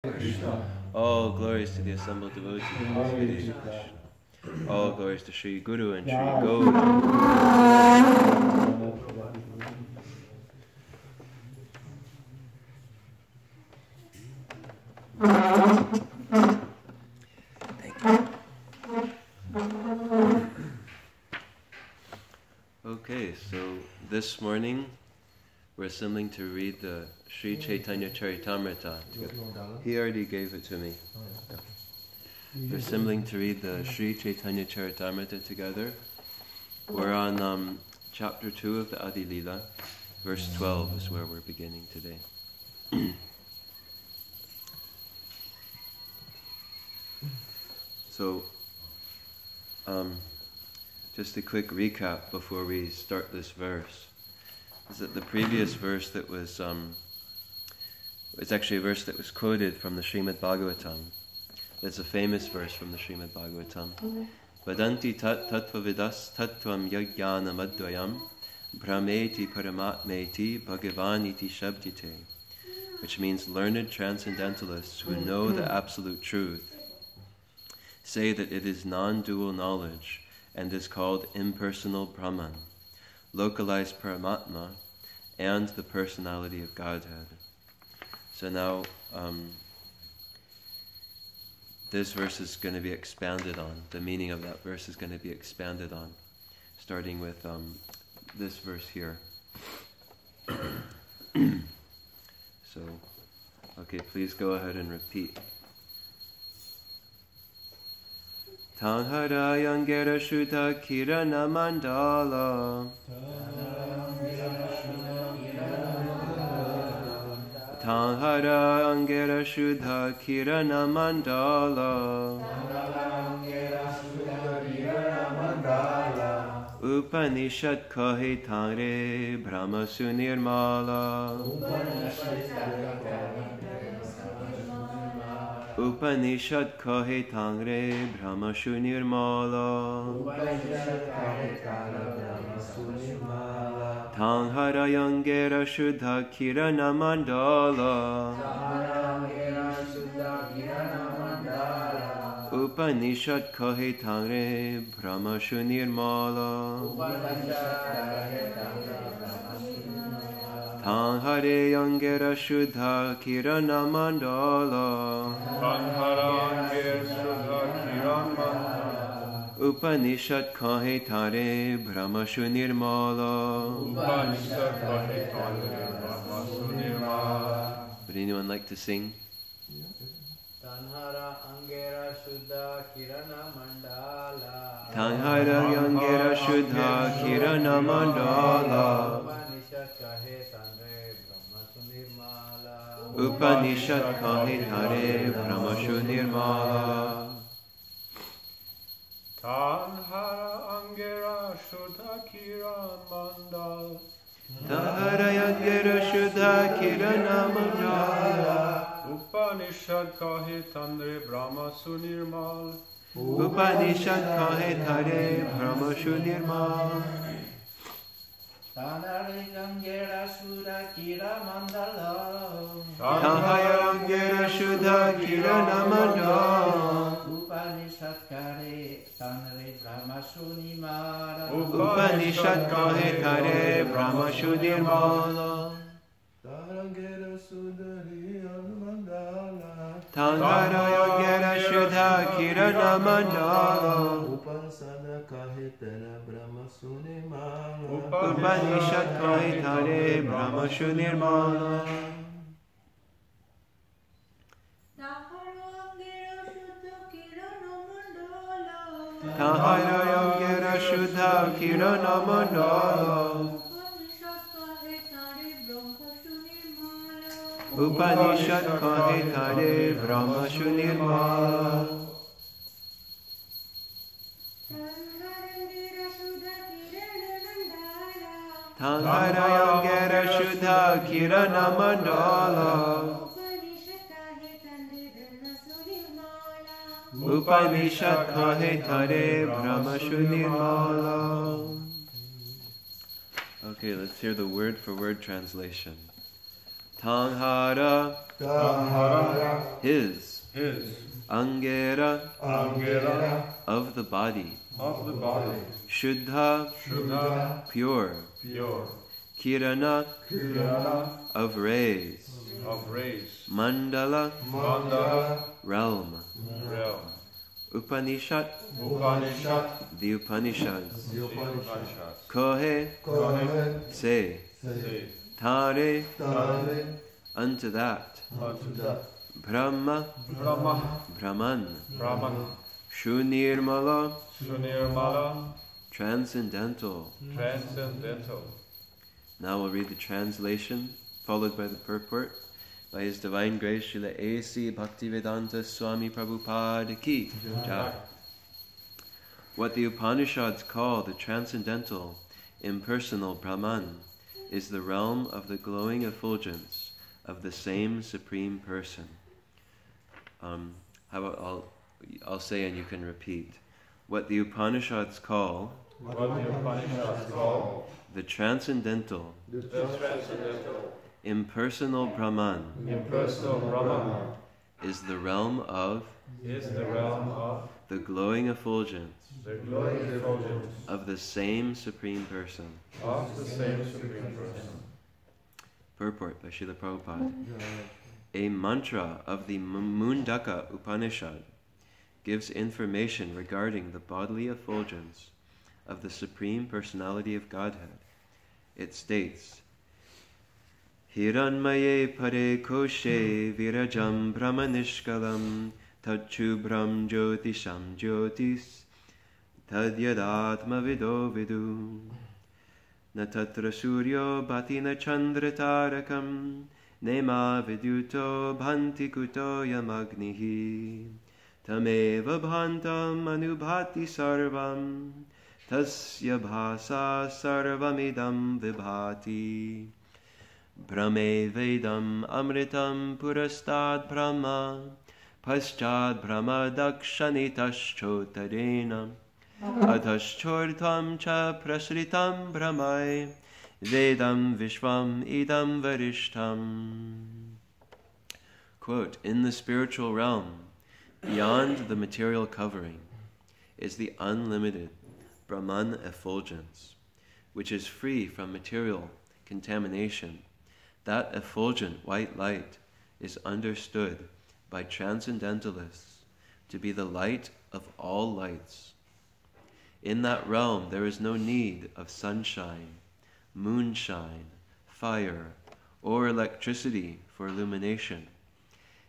All glories to the assembled devotees of Hare Krishna. All glories to Sri Guru and Sri Gaura. Thank you. Okay, so this morning we're assembling to read the Sri Chaitanya Charitamrita. He already gave it to me. We're assembling to read the Sri Chaitanya Charitamrita together. We're on chapter 2 of the Adi Lila. Verse 12 is where we're beginning today. So, just a quick recap before we start this verse. Is that the previous verse that was, it's actually a verse that was quoted from the Srimad Bhagavatam. It's a famous verse from the Srimad Bhagavatam. Vadanti tat tattvavidas tattvam yajnanam advayam brahmeti paramatmeti bhagavaniti shabdite, which means learned transcendentalists who know the absolute truth say that it is non-dual knowledge and is called impersonal Brahman, localized Paramatma, and the personality of Godhead. So now, this verse is going to be expanded on. The meaning of that verse is going to be expanded on, starting with this verse here. So, okay, please go ahead and repeat. Tanhara Yangera Shuddha Kirana Mandala. Tanhara Yangera Shuddha Kirana Mandala. Upanishad Kahe Tangre Brahma Sunirmala. Upanishad kahe tangre Brahma Shunirmala. Tanghara Yangera Shuddha Kirana Mandala. Upanishad kahe tangre Brahma Shunirmala. Tanhare Yangera Shuddha Kirana Mandala. Tanhara Yangera Shuddha Kirana Mandala. Upanishad kahe tare Brahma Shunirmala. Upanishad kahe tare Brahma Shunirmala. Would anyone like to sing? Tanhara Yangera Shuddha Kirana Mandala. Tanhara Yangera Shuddha Kirana Mandala. Upanishad kahe tare Brahma Shunirmala. Tanhara Yangera Shuddha Kirana Mandala. Tanhara Yangera Shuddha Kirana Mandala. Upanishad kahe tare Brahma Shunirmala. Upanishad kahe tare Brahma Shunirmala. Tanhara Yangera Shuddha Kirana Mandala. Tanhara Yangera Shuddha Kirana Mandala. Upanishad kahe tare Brahma Shunirmala. Upanishad kahe tare Brahma Shunirmala. Tanhara Yangera Shuddha Kirana Mandala. Upanishad kahe tare Brahma Shunirmala. Tanhara Yangera Shuddha Kirana Mandala. Upanishad kahe tare Brahma Shunirmala. Tanhara Yangera Shuddha Kirana Mandala. Upanishad kahe tare Brahma Shunirmala. Okay, let's hear the word-for-word translation. Tanghara, his, Angera, of the body, Shuddha, pure, Kirana, of rays, Mandala, realm, Upanishad, the Upanishads, Kohe, say, Tare, unto that, Brahma, Brahman, Shunirmala, transcendental. Now we'll read the translation, followed by the purport, by His Divine Grace Srila A.C. Bhaktivedanta Swami Prabhupada Ki Jai. What the Upanishads call the transcendental, impersonal Brahman is the realm of the glowing effulgence of the same Supreme Person. How about I'll say and you can repeat. What the Upanishads call the transcendental, impersonal Brahman is the realm of the glowing effulgence of the same Supreme Person. Purport by Srila Prabhupada. A mantra of the Mundaka Upanishad gives information regarding the bodily effulgence of the Supreme Personality of Godhead. It states, Hiranmaye pare koshe virajam brahmanishkalam tadchubram jyotisham jyotis tadyadatma vido vidu na tatra suryo bhatina chandra tarakam nema vidyuto bhanti kuto yamagnihi tameva bhantam anubhati sarvam tasya bhasa sarvamidam vibhati brahme vedam amritam purastad brahma paschad brahma dakshanitaschotadena adhaschortam cha prasritam brahmai vedam vishvam idam varishtam. Quote, in the spiritual realm, beyond the material covering, is the unlimited Brahman effulgence, which is free from material contamination. That effulgent white light is understood by transcendentalists to be the light of all lights. In that realm there is no need of sunshine, moonshine, fire, or electricity for illumination.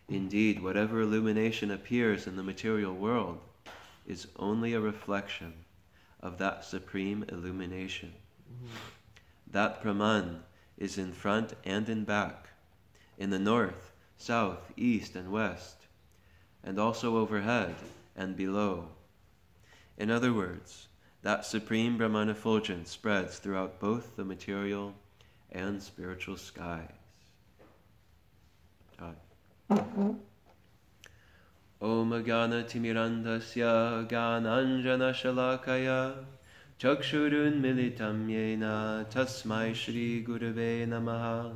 Indeed, whatever illumination appears in the material world is only a reflection of that supreme illumination. That Brahman is in front and in back, in the north, south, east, and west, and also overhead and below. In other words, that supreme Brahman effulgence spreads throughout both the material and spiritual skies. Om Gana Timirandasya Gananjana Shalakaya Chakshurun Militam Yena Tasmai Shri Gurave Namaha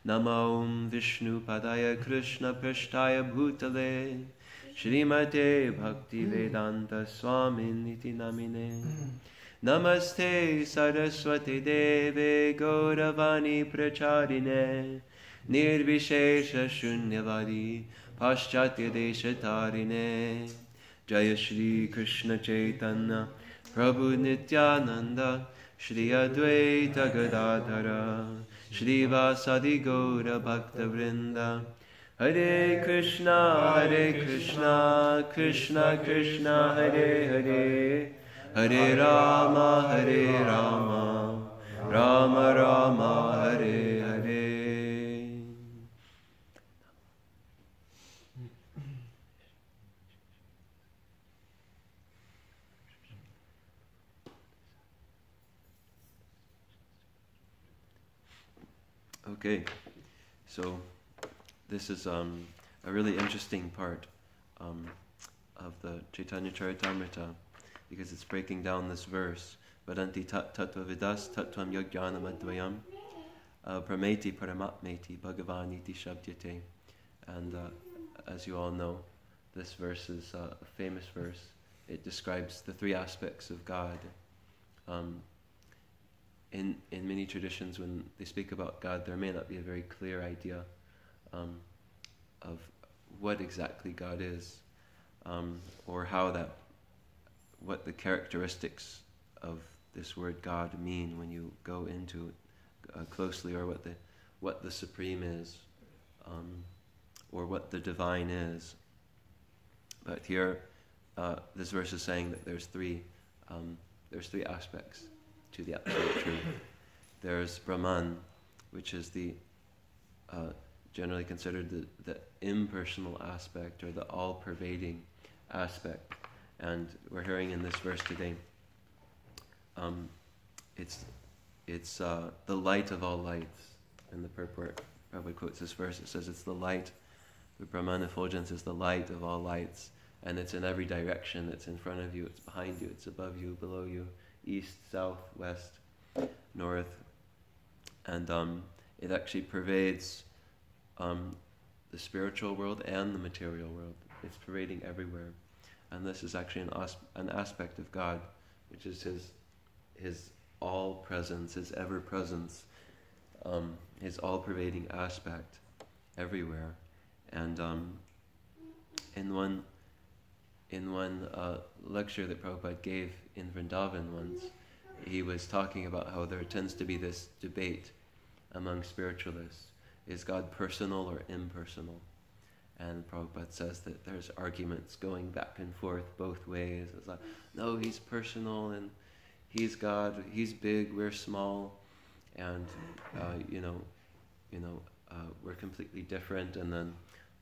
Nama Om Vishnu Padaya Krishna Prishtaya Bhutale Shrimate Bhakti Vedanta Swaminiti Namine Namaste Saraswati Deve Gauravani Pracharine Nirvishesha Shunyavadi Paschatya Deshatarine Jaya Shri Krishna Chaitanya Prabhu Nityananda Shri Advaita Gadadhara Shri Vasadi Gaura Bhakta Vrinda Hare Krishna Krishna Krishna Hare Hare Hare Rama Rama Rama Hare Hare. Okay, so this is a really interesting part of the Chaitanya Charitamrita, because it's breaking down this verse, Vadanti tattva vidas tattvam yajnanam advayam. Brahmeti Paramatmeti Bhagavan iti Shabdyate. And as you all know, this verse is a famous verse. It describes the three aspects of God. In many traditions, when they speak about God, there may not be a very clear idea of what exactly God is, or what the characteristics of this word God mean when you go into it closely, or what the supreme is, or what the divine is. But here, this verse is saying that there's three aspects to the absolute truth. There's Brahman, which is the generally considered the impersonal aspect, or the all-pervading aspect. And we're hearing in this verse today, it's the light of all lights. And the purport probably quotes this verse. It says it's the light. The Brahman effulgence is the light of all lights, and it's in every direction. It's in front of you, it's behind you, it's above you, below you, east, south, west, north. And it actually pervades the spiritual world and the material world. It's pervading everywhere. And this is actually an aspect of God, which is his all-presence, his ever-presence, his all-pervading aspect everywhere. And in one lecture that Prabhupada gave in Vrindavan once, he was talking about how there tends to be this debate among spiritualists. Is God personal or impersonal? And Prabhupada says that there's arguments going back and forth both ways. It's like, no, he's personal and he's God, he's big, we're small, and we're completely different. And then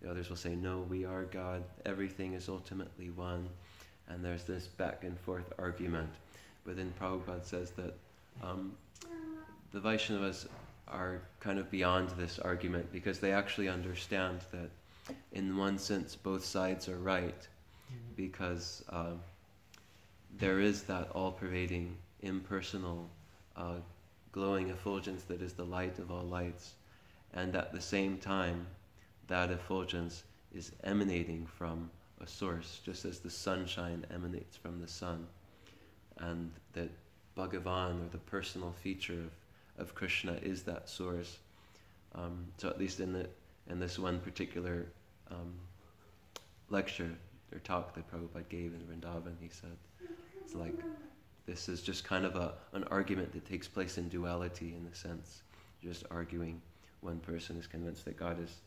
the others will say, no, we are God, everything is ultimately one. And there's this back and forth argument. But then Prabhupada says that the Vaishnavas are kind of beyond this argument, because they actually understand that in one sense both sides are right, because there is that all-pervading, impersonal, glowing effulgence that is the light of all lights, and at the same time that effulgence is emanating from a source, just as the sunshine emanates from the sun, and that Bhagavan, or the personal feature of Krishna, is that source. So at least in this one particular lecture or talk that Prabhupada gave in Vrindavan, he said, it's like, this is just kind of an argument that takes place in duality, in a sense. You're just arguing. One person is convinced that God is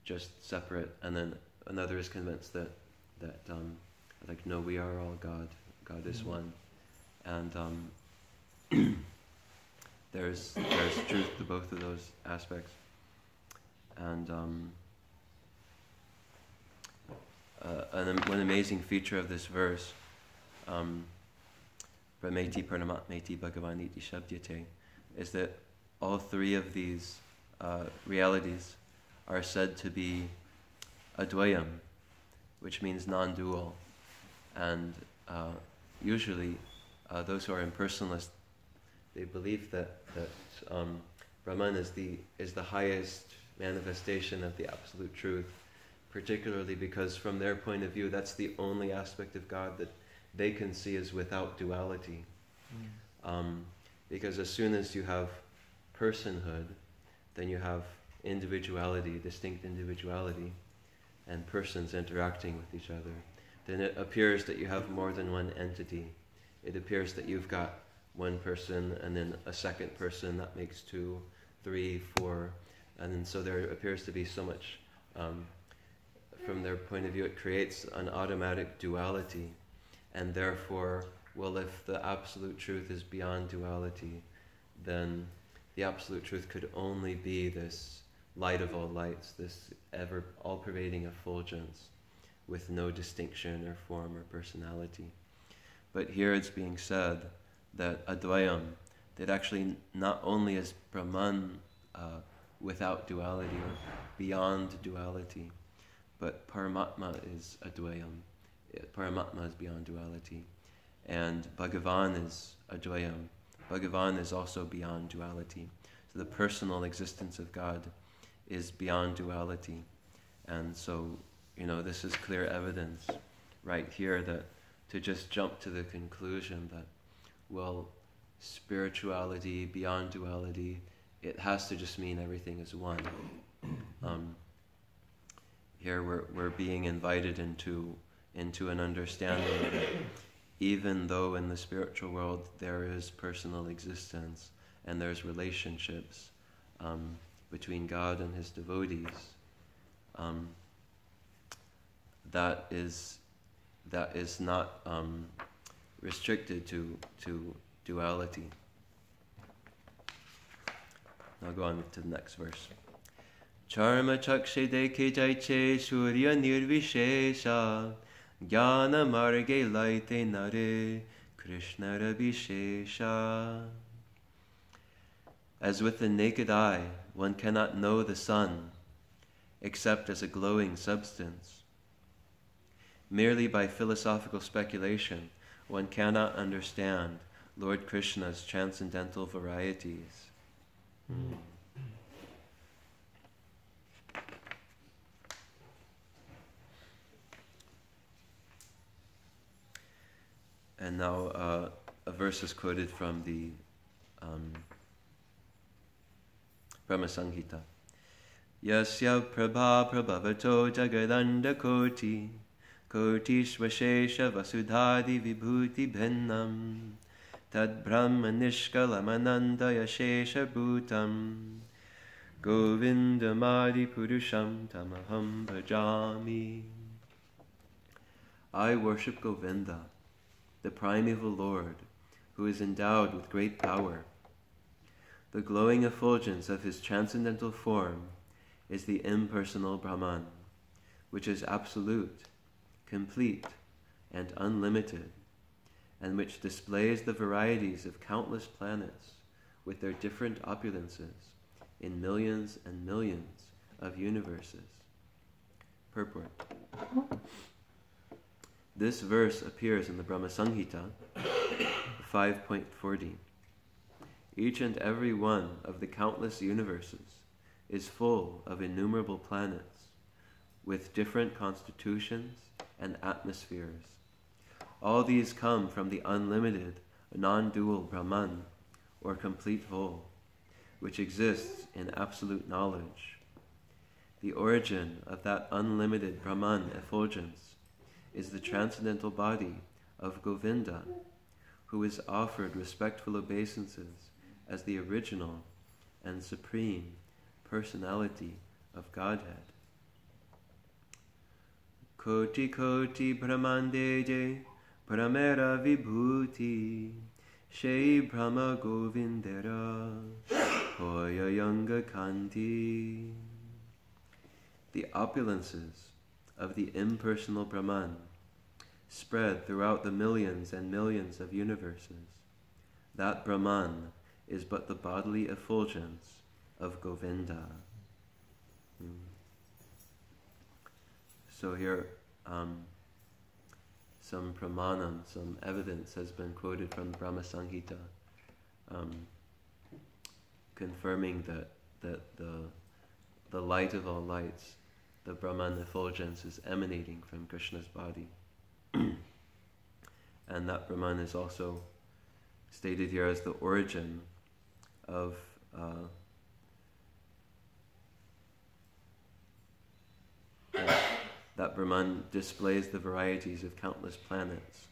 just separate, and then another is convinced that no, we are all God. God is one. And there's truth to both of those aspects. And one amazing feature of this verse, Brahmeti Paranamatmeti Bhagavan iti Shabdyate, is that all three of these realities are said to be advayam, which means non-dual. And usually those who are impersonalists, they believe that Brahman is the highest manifestation of the absolute truth, particularly because from their point of view, that's the only aspect of God that they can see as without duality. Because as soon as you have personhood, then you have individuality, distinct individuality, and persons interacting with each other. Then it appears that you have more than one entity. It appears that you've got one person and then a second person, that makes 2, 3, 4, and then so there appears to be so much, from their point of view, it creates an automatic duality, and therefore, well, if the absolute truth is beyond duality, then the absolute truth could only be this light of all lights, this ever all-pervading effulgence with no distinction or form or personality. But here it's being said that Advayam, that actually not only is Brahman without duality or beyond duality, but Paramatma is Advayam. Paramatma is beyond duality. And Bhagavan is Advayam. Bhagavan is also beyond duality. the personal existence of God is beyond duality. And so, this is clear evidence right here that to just jump to the conclusion that, well, spirituality beyond duality, it has to just mean everything is one. Here we're being invited into an understanding that even though in the spiritual world there is personal existence and there's relationships between God and his devotees, that is not restricted to duality. I'll go on to the next verse. Charma chakshe dekhe jaiche surya nirvishesha jnana marge laite nare Krishna rabhishesha. As with the naked eye, one cannot know the sun except as a glowing substance. Merely by philosophical speculation, one cannot understand Lord Krishna's transcendental varieties. And now a verse is quoted from the Brahma Samhita. Yasya prabha prabhavato jagadanda koti koti svashesha vasudhadi vibhuti bhennam tad brahma nishkalamananda yashesha bhutam govindamadi purusham tamaham bhajami. I worship Govinda, the primeval Lord, who is endowed with great power. The glowing effulgence of his transcendental form is the impersonal Brahman, which is absolute, complete, and unlimited, and which displays the varieties of countless planets with their different opulences in millions and millions of universes. Purport. This verse appears in the Brahma Samhita 5.40. Each and every one of the countless universes is full of innumerable planets with different constitutions and atmospheres. All these come from the unlimited, non-dual Brahman, or complete whole, which exists in absolute knowledge. The origin of that unlimited Brahman effulgence is the transcendental body of Govinda, who is offered respectful obeisances as the original and supreme personality of Godhead. Koti koti brahmandeje pramera vibhuti shei brahma govindera hoya yanga kanti. The opulences of the impersonal Brahman spread throughout the millions and millions of universes. That Brahman is but the bodily effulgence of Govinda. So here, some pramanam, some evidence has been quoted from the Brahma Samhita, confirming that the light of all lights, the Brahman effulgence, is emanating from Krishna's body. And that Brahman is also stated here as the origin of that Brahman displays the varieties of countless planets.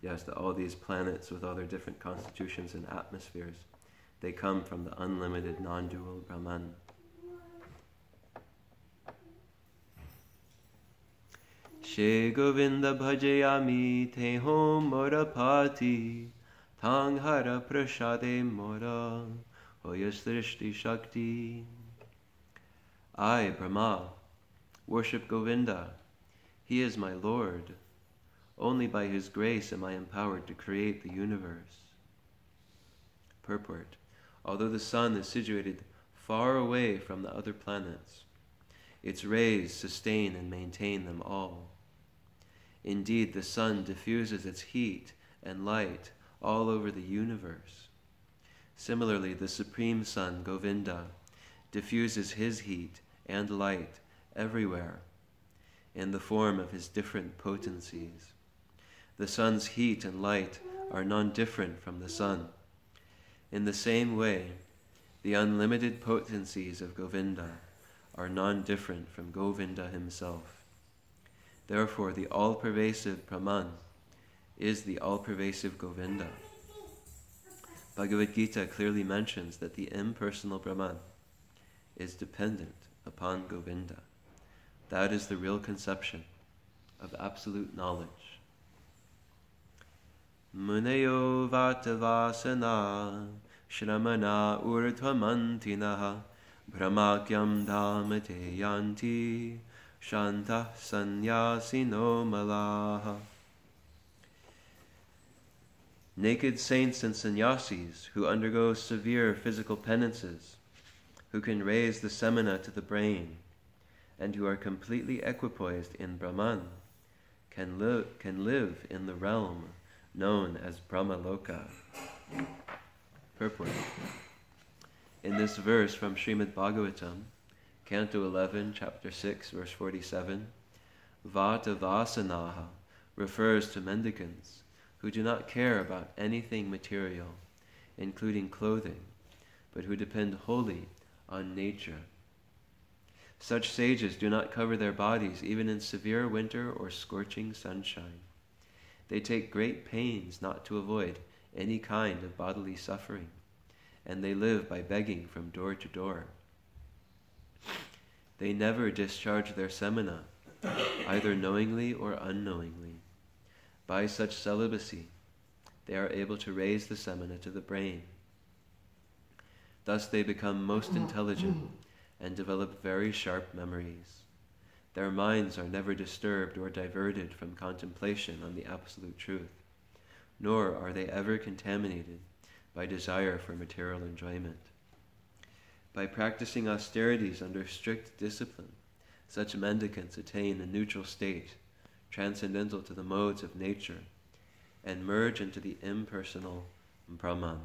Yes, all these planets with all their different constitutions and atmospheres, they come from the unlimited non-dual Brahman. She Govinda bhajayami te hom morapati tang hara prasade mora hoyasrishti shakti. I, Brahma, worship Govinda. He is my Lord. Only by his grace am I empowered to create the universe. Purport. Although the sun is situated far away from the other planets, its rays sustain and maintain them all. Indeed, the sun diffuses its heat and light all over the universe. Similarly, the Supreme Sun, Govinda, diffuses his heat and light everywhere in the form of his different potencies. The sun's heat and light are non-different from the sun. In the same way, the unlimited potencies of Govinda are non-different from Govinda himself. Therefore, the all-pervasive Brahman is the all-pervasive Govinda. Bhagavad Gita clearly mentions that the impersonal Brahman is dependent upon Govinda. That is the real conception of absolute knowledge. Muneyo vatavasana shramana urdhvamantina brahmakyam dhamate yanti shantah sannyasino malaha. Naked saints and sannyasis who undergo severe physical penances, who can raise the semina to the brain, and who are completely equipoised in Brahman, can live in the realm known as Brahmaloka. Purport. In this verse from Srimad Bhagavatam, Canto 11, Chapter 6, verse 47, Vatavasanaha refers to mendicants who do not care about anything material, including clothing, but who depend wholly on nature. Such sages do not cover their bodies even in severe winter or scorching sunshine. They take great pains not to avoid any kind of bodily suffering, and they live by begging from door to door. They never discharge their semina, either knowingly or unknowingly. By such celibacy, they are able to raise the semina to the brain. Thus they become most intelligent and develop very sharp memories. Their minds are never disturbed or diverted from contemplation on the absolute truth, nor are they ever contaminated by desire for material enjoyment. By practicing austerities under strict discipline, such mendicants attain a neutral state, transcendental to the modes of nature, and merge into the impersonal Brahman.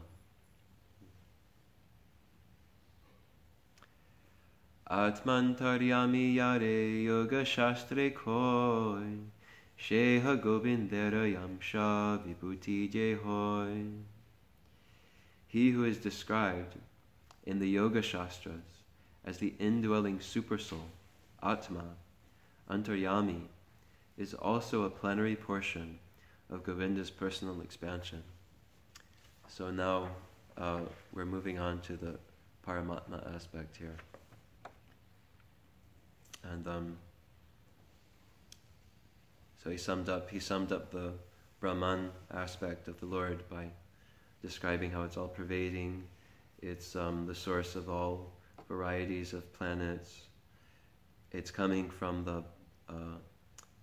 Atmantaryami yare yoga shastre koi sheha govindera yamsha vibhuti jehoy. He who is described in the Yoga Shastras as the indwelling supersoul, Atma, Antaryami, is also a plenary portion of Govinda's personal expansion. So now we're moving on to the Paramatma aspect here. And so he summed up the Brahman aspect of the Lord by describing how it's all-pervading, it's the source of all varieties of planets, it's coming from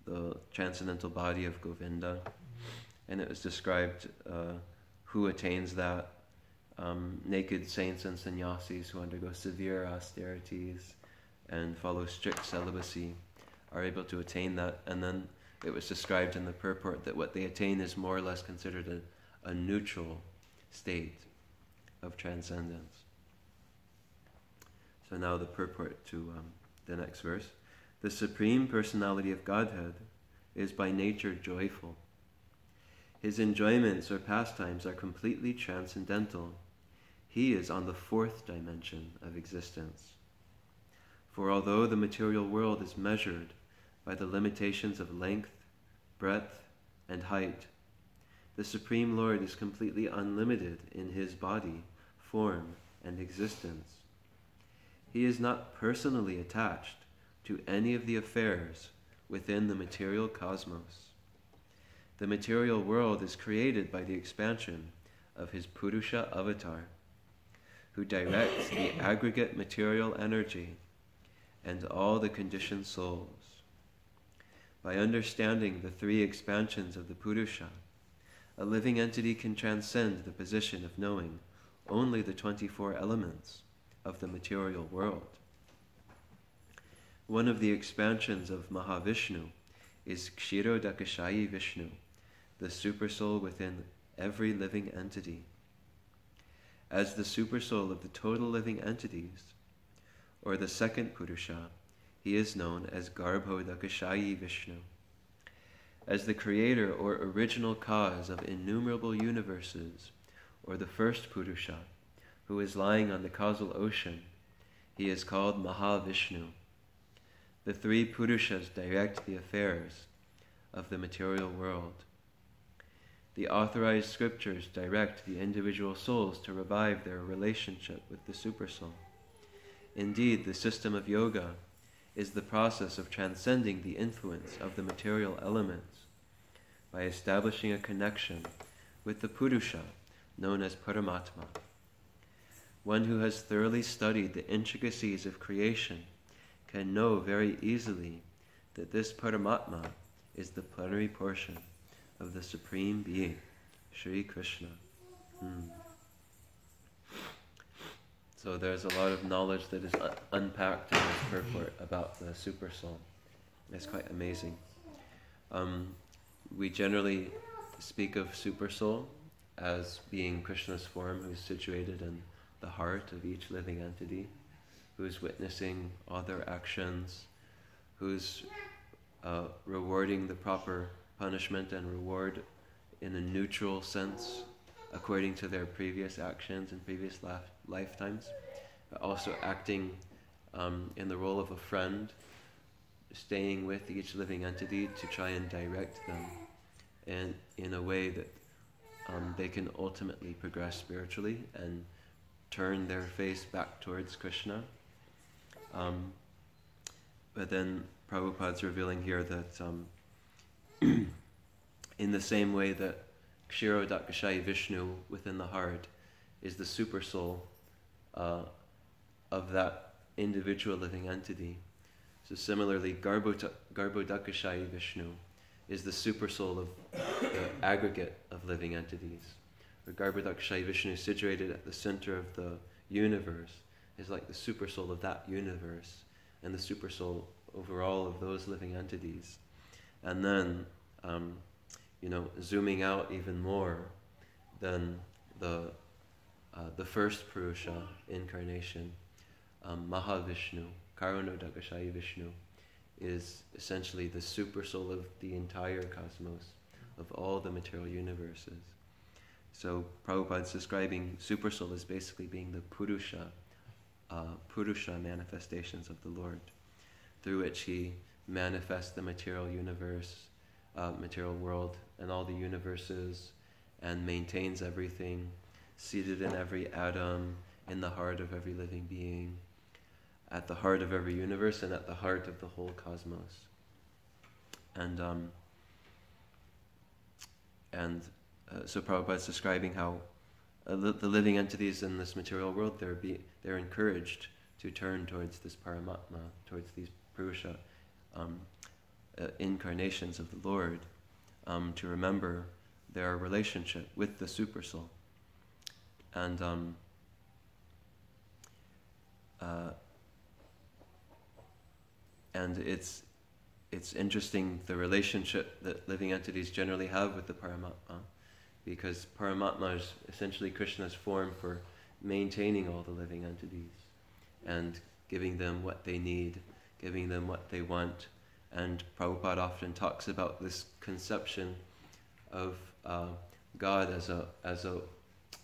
the transcendental body of Govinda, and it was described who attains that. Naked saints and sannyasis who undergo severe austerities and follow strict celibacy are able to attain that. And then it was described in the purport that what they attain is more or less considered a neutral state of transcendence. So now the purport to the next verse. The Supreme Personality of Godhead is by nature joyful. His enjoyments or pastimes are completely transcendental. He is on the fourth dimension of existence. For although the material world is measured by the limitations of length, breadth, and height, the Supreme Lord is completely unlimited in his body, form, and existence. He is not personally attached to any of the affairs within the material cosmos. The material world is created by the expansion of his Purusha avatar, who directs the aggregate material energy and all the conditioned souls. By understanding the three expansions of the Purusha, a living entity can transcend the position of knowing only the 24 elements of the material world. One of the expansions of Mahavishnu is Kshirodakashayi Vishnu, the supersoul within every living entity. As the supersoul of the total living entities, or the second Purusha, he is known as Garbhodakashayi Vishnu. As the creator or original cause of innumerable universes, or the first Purusha, who is lying on the causal ocean, he is called Mahavishnu. The three Purushas direct the affairs of the material world. The authorized scriptures direct the individual souls to revive their relationship with the Supersoul. Indeed, the system of yoga is the process of transcending the influence of the material elements by establishing a connection with the Purusha known as Paramatma. One who has thoroughly studied the intricacies of creation can know very easily that this Paramatma is the plenary portion of the Supreme Being, Sri Krishna. So there's a lot of knowledge that is unpacked in this purport about the Supersoul. It's quite amazing. We generally speak of Supersoul as being Krishna's form, who's situated in the heart of each living entity, who's witnessing all their actions, who's rewarding the proper punishment and reward in a neutral sense according to their previous actions in previous lifetimes, but also acting in the role of a friend, staying with each living entity to try and direct them in a way that they can ultimately progress spiritually and turn their face back towards Krishna. But then Prabhupada's revealing here that in the same way that Kshirodakashayi Vishnu within the heart is the supersoul of that individual living entity, so similarly Garbhodakashayi Vishnu is the supersoul of the aggregate of living entities. Or Garbhodakashayi Vishnu, situated at the center of the universe, is like the supersoul of that universe and the supersoul over all of those living entities. And then, zooming out even more, then the first Purusha incarnation, Mahavishnu, Karanodakashayi Vishnu, is essentially the supersoul of the entire cosmos, of all the material universes. So Prabhupada's describing supersoul as basically being the Purusha manifestations of the Lord, through which he manifests the material universe, material world, and all the universes, and maintains everything, seated in every atom, in the heart of every living being, at the heart of every universe, and at the heart of the whole cosmos. So Prabhupada's describing how the living entities in this material world, they're encouraged to turn towards this Paramatma, towards these Purusha incarnations of the Lord, to remember their relationship with the Supersoul. And it's interesting, the relationship that living entities generally have with the Paramatma, because Paramatma is essentially Krishna's form for maintaining all the living entities and giving them what they need, giving them what they want. And Prabhupada often talks about this conception of God as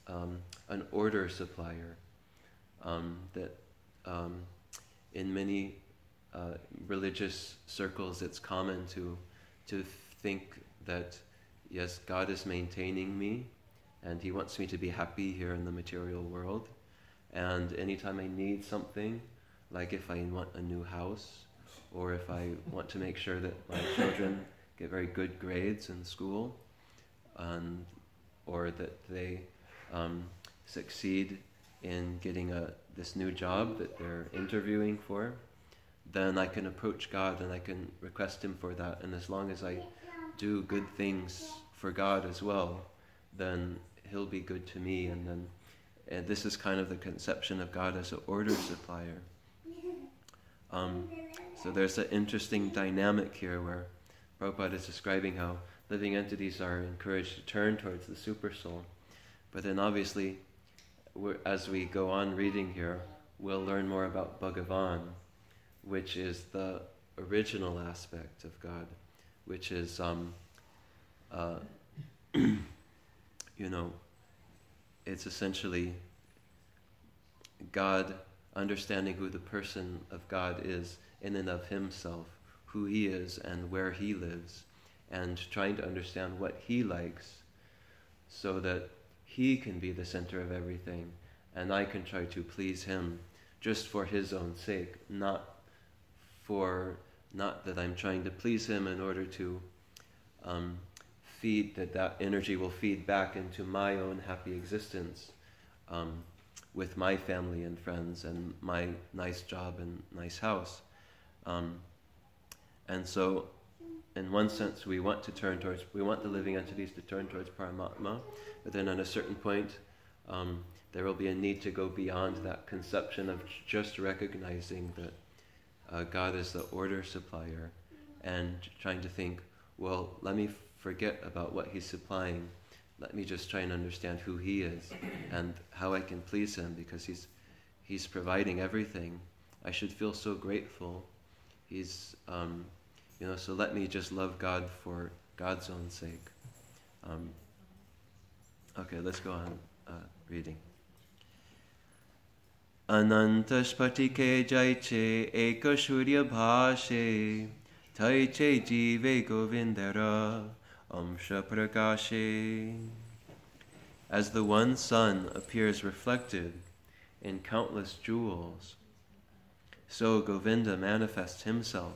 an order supplier, that in many religious circles it's common to think that, yes, God is maintaining me and he wants me to be happy here in the material world, and anytime I need something, like if I want a new house, or if I want to make sure that my children get very good grades in school, or that they succeed in getting this new job that they're interviewing for, then I can approach God and I can request him for that. And as long as I do good things for God as well, then he'll be good to me. And this is kind of the conception of God as an order supplier. So there's an interesting dynamic here where Prabhupada is describing how living entities are encouraged to turn towards the super soul. But then obviously, as we go on reading here, we'll learn more about Bhagavan, which is the original aspect of God, which is, it's essentially God understanding who the person of God is in and of himself, who he is and where he lives, and trying to understand what he likes so that he can be the center of everything and I can try to please him just for his own sake, not that I'm trying to please him in order to feed that energy will feed back into my own happy existence with my family and friends and my nice job and nice house. And so, in one sense, we want the living entities to turn towards Paramatma, but then at a certain point, there will be a need to go beyond that conception of just recognizing that God is the order supplier and trying to think, well, let me forget about what he's supplying. Let me just try and understand who he is and how I can please him, because he's providing everything. I should feel so grateful. He's, so let me just love God for God's own sake. Okay, let's go on reading. Anantaspatike jaiche ekashurya bhashe taiche jive govindara amsha prakashe. As the one sun appears reflected in countless jewels, so Govinda manifests himself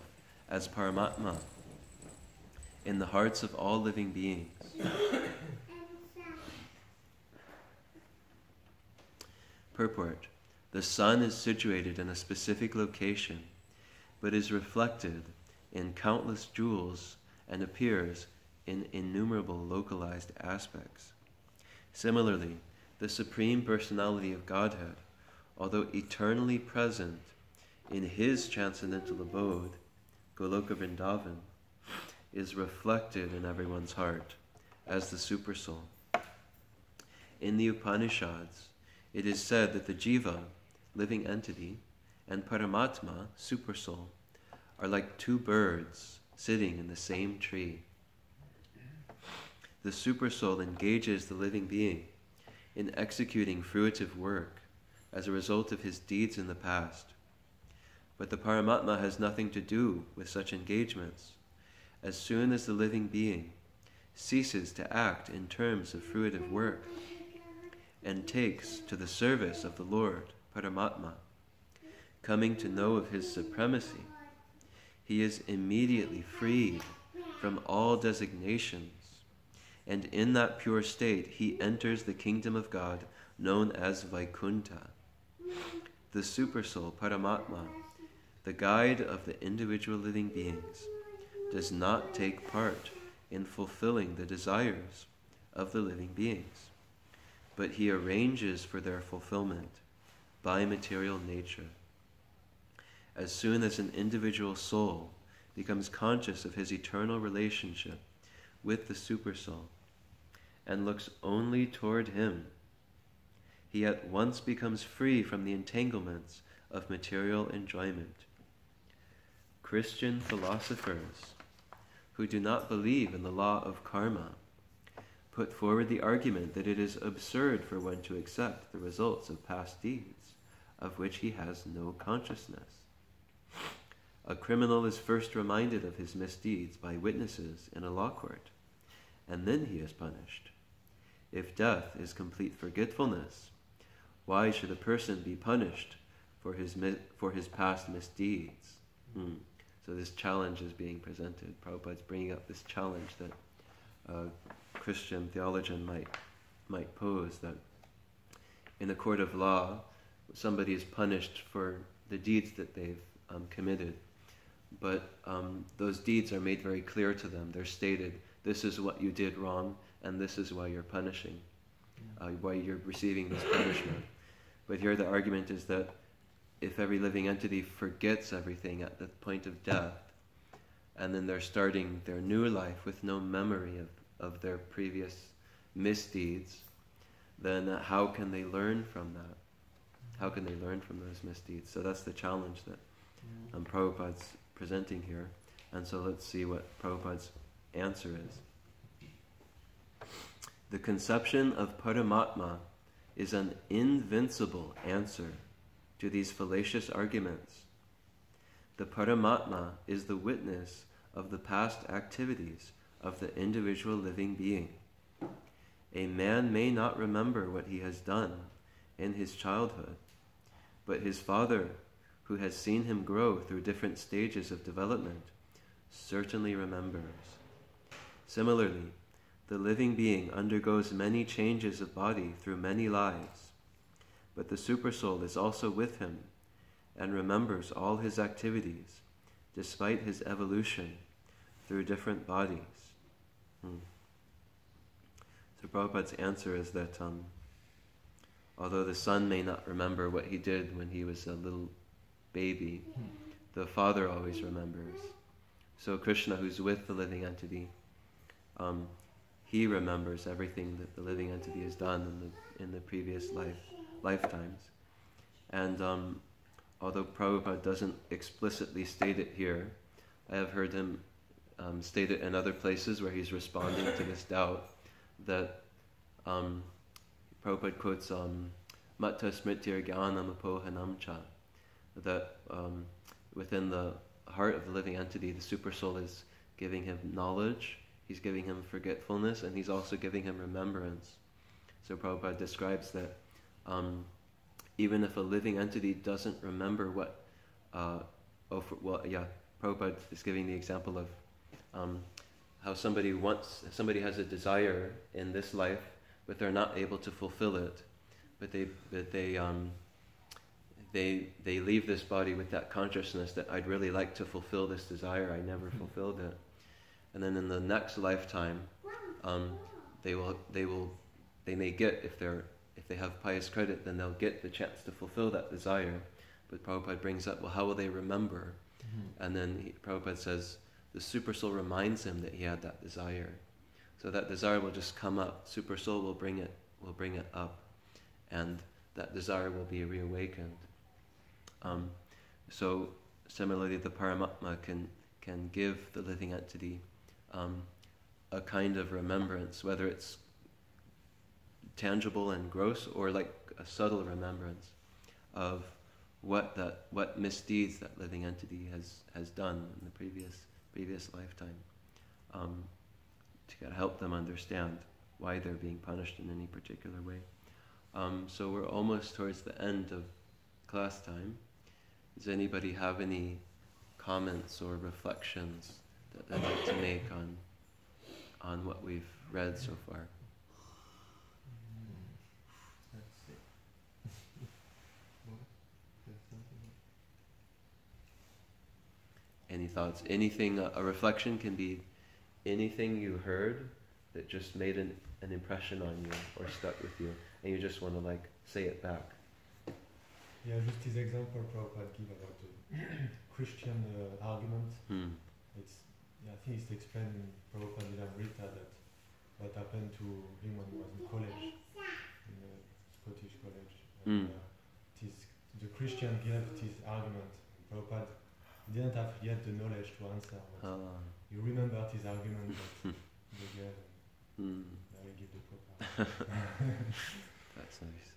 as Paramatma in the hearts of all living beings. Purport: the sun is situated in a specific location, but is reflected in countless jewels and appears in innumerable localized aspects. Similarly, the Supreme Personality of Godhead, although eternally present in his transcendental abode, Goloka Vrindavan, is reflected in everyone's heart as the Supersoul. In the Upanishads, it is said that the Jiva, living entity, and Paramatma, Supersoul, are like two birds sitting in the same tree. The Supersoul engages the living being in executing fruitive work as a result of his deeds in the past. But the Paramatma has nothing to do with such engagements. As soon as the living being ceases to act in terms of fruitive work and takes to the service of the Lord, Paramatma, coming to know of his supremacy, he is immediately freed from all designations, and in that pure state he enters the kingdom of God known as Vaikuntha. The Supersoul, Paramatma, the guide of the individual living beings, does not take part in fulfilling the desires of the living beings, but he arranges for their fulfillment by material nature. As soon as an individual soul becomes conscious of his eternal relationship with the Supersoul and looks only toward him, he at once becomes free from the entanglements of material enjoyment. Christian philosophers who do not believe in the law of karma put forward the argument that it is absurd for one to accept the results of past deeds of which he has no consciousness. A criminal is first reminded of his misdeeds by witnesses in a law court, and then he is punished. If death is complete forgetfulness, why should a person be punished for his past misdeeds? So this challenge is being presented. Prabhupada's bringing up this challenge that a Christian theologian might pose, that in a court of law, somebody is punished for the deeds that they've committed, but those deeds are made very clear to them. They're stated, this is what you did wrong, and this is why you're punishing, why you're receiving this punishment. But here the argument is that if every living entity forgets everything at the point of death, and then they're starting their new life with no memory of their previous misdeeds, then how can they learn from that? How can they learn from those misdeeds? So that's the challenge that Prabhupada's presenting here. And so let's see what Prabhupada's answer is. The conception of Paramatma is an invincible answer to these fallacious arguments. The Paramatma is the witness of the past activities of the individual living being. A man may not remember what he has done in his childhood, but his father, who has seen him grow through different stages of development, certainly remembers. Similarly, the living being undergoes many changes of body through many lives, but the Supersoul is also with him and remembers all his activities, despite his evolution through different bodies. So Prabhupada's answer is that although the son may not remember what he did when he was a little baby, the father always remembers. So Krishna, who's with the living entity, he remembers everything that the living entity has done in the previous lifetimes. And although Prabhupada doesn't explicitly state it here, I have heard him state it in other places where he's responding to this doubt, that Prabhupada quotes Matta Smritir Jnanam Apohanam Cha, that within the heart of the living entity, the Supersoul is giving him knowledge, he's giving him forgetfulness, and he's also giving him remembrance. So Prabhupada describes that even if a living entity doesn't remember what, Prabhupada is giving the example of how somebody has a desire in this life, but they're not able to fulfill it, but they leave this body with that consciousness that I'd really like to fulfill this desire, I never fulfilled it. And then in the next lifetime, they may get, if they have pious credit, then they'll get the chance to fulfill that desire. But Prabhupada brings up, well, how will they remember? And then Prabhupada says, the Supersoul reminds him that he had that desire. So that desire will just come up. Supersoul will bring it up, and that desire will be reawakened. So similarly, the Paramatma can give the living entity a kind of remembrance, whether it's tangible and gross or like a subtle remembrance of what misdeeds that living entity has done in the previous lifetime, to help them understand why they're being punished in any particular way. So we're almost towards the end of class time. Does anybody have any comments or reflections that they'd like to make on what we've read so far? Any thoughts? Anything, a reflection can be anything you heard that just made an impression on you or stuck with you, and you just want to say it back. Yeah, just this example Prabhupada gave about the Christian argument. I think it's explained in Prabhupada Lilamrita that what happened to him when he was in college, in the Scottish college. And, the Christian gave this argument. Prabhupada didn't have yet the knowledge to answer, but he remembered his argument that they gave, and now he gave the proper. That's nice.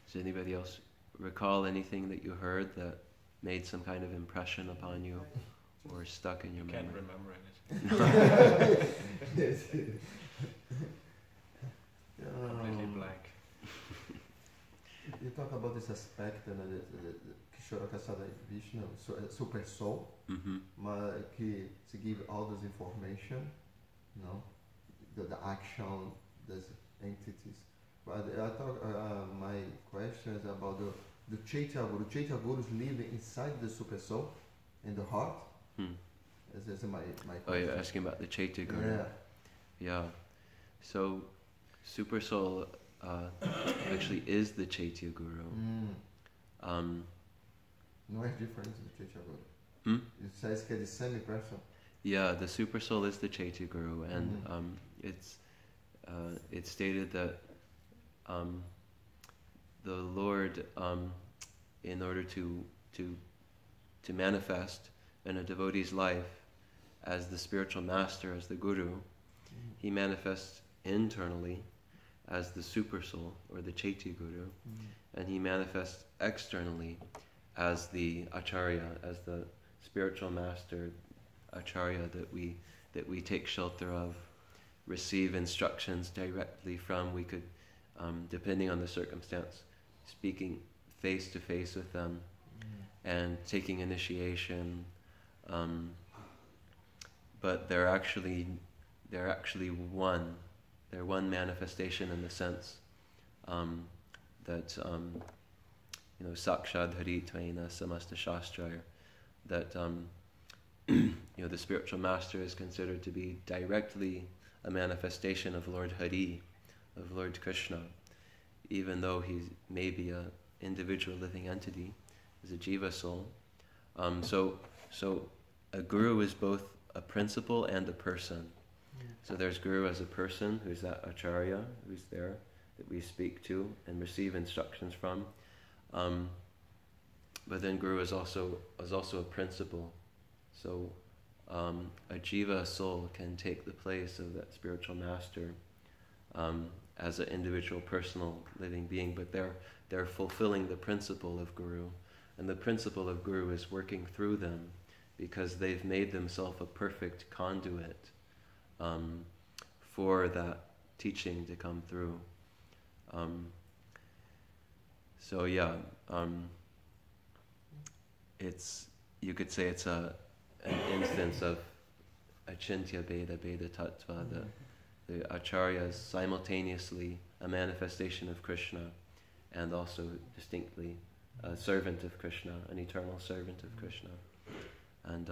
Does anybody else recall anything that you heard that made some kind of impression upon you or stuck in your memory? Can't remember anything. Completely blank. You talk about this aspect, the Kishora Kasada Vishnu, Super Soul, que to give all this information, the action, these entities. But I talk, my question is about the Chaitya Guru. Chaitya Gurus live inside the Super Soul, in the heart. This is my question. Oh, you're asking about the Chaitya Guru. Yeah. So, Super Soul actually is the Chaitya Guru. Não é diferente do Chaitya Guru. Hmm? It says que é the same person. Yeah, the Super Soul is the Chaitya Guru, and it's stated that the Lord, in order to manifest in a devotee's life as the spiritual master, as the Guru, he manifests internally as the Super Soul, or the Chaitya Guru, and he manifests externally as the Acharya, as the spiritual master, Acharya that we take shelter of, receive instructions directly from. We could, depending on the circumstance, speaking face to face with them and taking initiation, but they're actually one. They're one manifestation in the sense that Sakshad Hari Tvaina Samasta Shastra, that the spiritual master is considered to be directly a manifestation of Lord Hari, of Lord Krishna, even though he may be an individual living entity, is a jiva soul. So a guru is both a principle and a person. So there's guru as a person, who's that acharya, who's there, that we speak to and receive instructions from. But then guru is also a principle. So a jiva soul can take the place of that spiritual master as an individual, personal, living being, but they're fulfilling the principle of guru. And the principle of guru is working through them because they've made themselves a perfect conduit for that teaching to come through. You could say it's an instance of achintya beda tattva, the acharya is simultaneously a manifestation of Krishna and also distinctly a servant of Krishna, an eternal servant of Krishna. And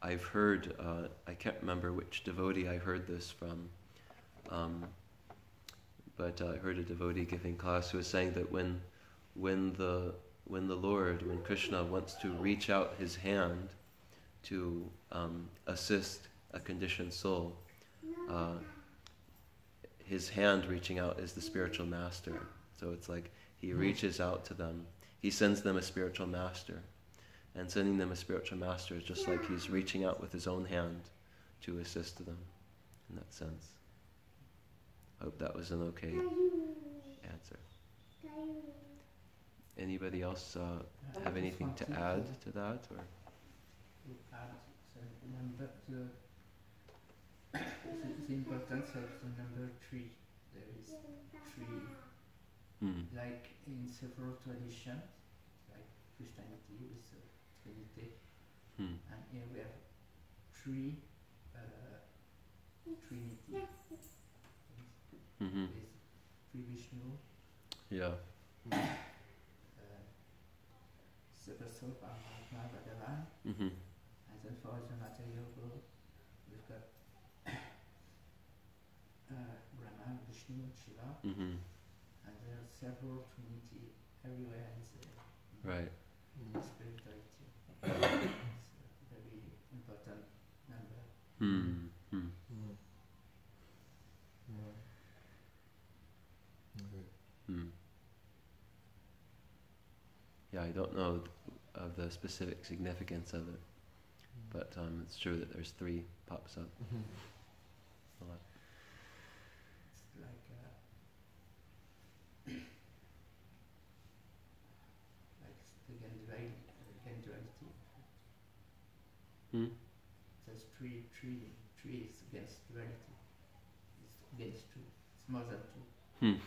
I've heard, I can't remember which devotee I heard this from, but I heard a devotee giving class who was saying that when the Lord, when Krishna wants to reach out his hand to assist a conditioned soul, his hand reaching out is the spiritual master. So it's like he reaches out to them. He sends them a spiritual master. And sending them a spiritual master is just like he's reaching out with his own hand to assist them in that sense. I hope that was an okay answer. Anybody else have anything to add to that? Or? The importance of the number 3. There is 3, like in several traditions, like Christianity with Trinity, and here we have 3 Trinity. With 3 Vishnu. Yeah. Super Soul, Paramatma, Bhagavan, and then for the material world, we've got Brahma, Vishnu, Shiva, and there are several Trinity everywhere in the spirituality. It's a very important number. Yeah, I don't know of the specific significance of it, but it's true that there's 3 pops up. A lot. It's like again duality. There's 3 is against duality. It's against 2. It's more than 2.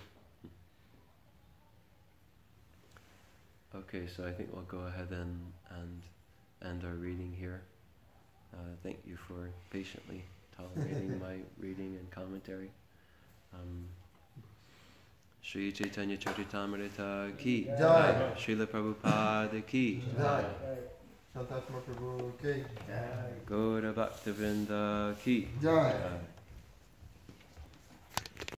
Okay, so I think we'll go ahead and end our reading here. Thank you for patiently tolerating my reading and commentary. Shri Chaitanya Charitamrita ki Jai. Srila Prabhupada ki Jai. Shantatma Prabhu ki Gaura Bhaktivinoda ki Jai.